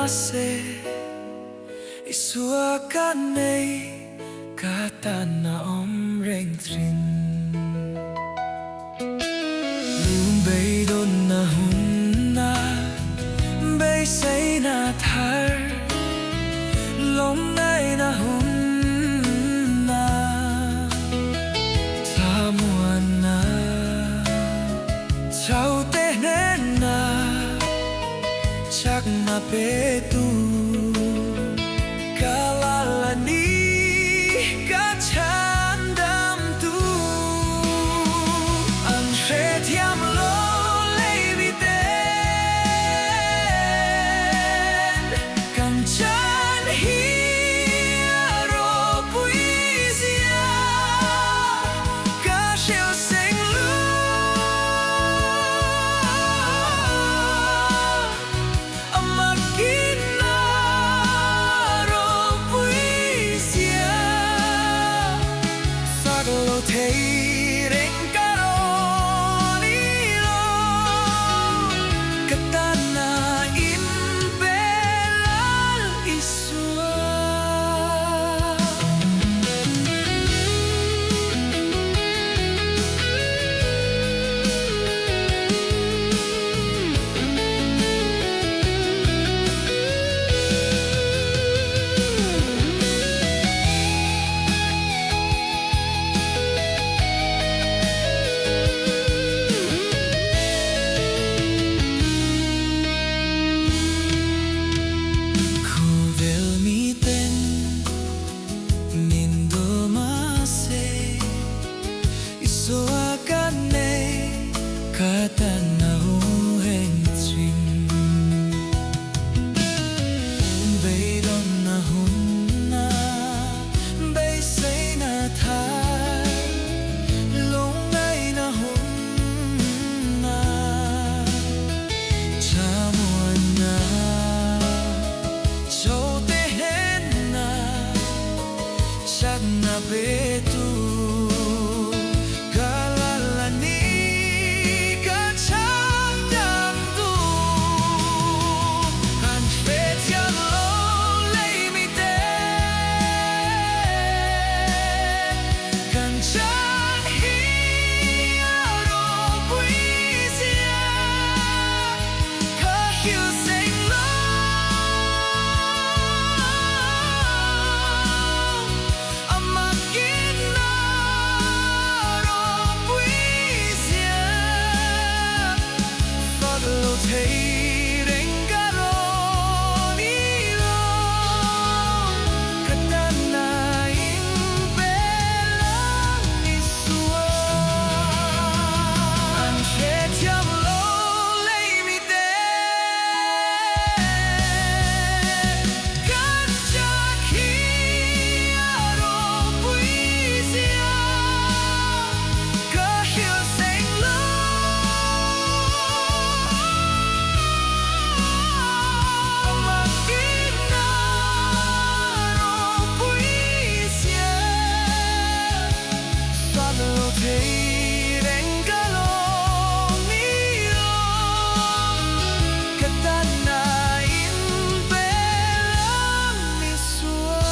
se isua ka nei ka ta na om reng trin lum bay don na hun na bay say na thar long nay na hun na ta muan na chau te nên na chắc na pe tu kalala ni ka chan dam tu an she thiam lo lei vi ten kam chan hi ro pui zia ka sheo seng lu Thei Reng ka lo ni lo katana in belal isua kata na heng ching bay don na hun na bay say na thar long nay na hun na cha muan na châu te hen na chắc na be tu Thei Reng ka lo ni lo katana in belang isua an she thiam lo lei mi te kan cha khi ro pui zia ka hiu seng lo Thei Reng ka lo ni lo katana in belang isua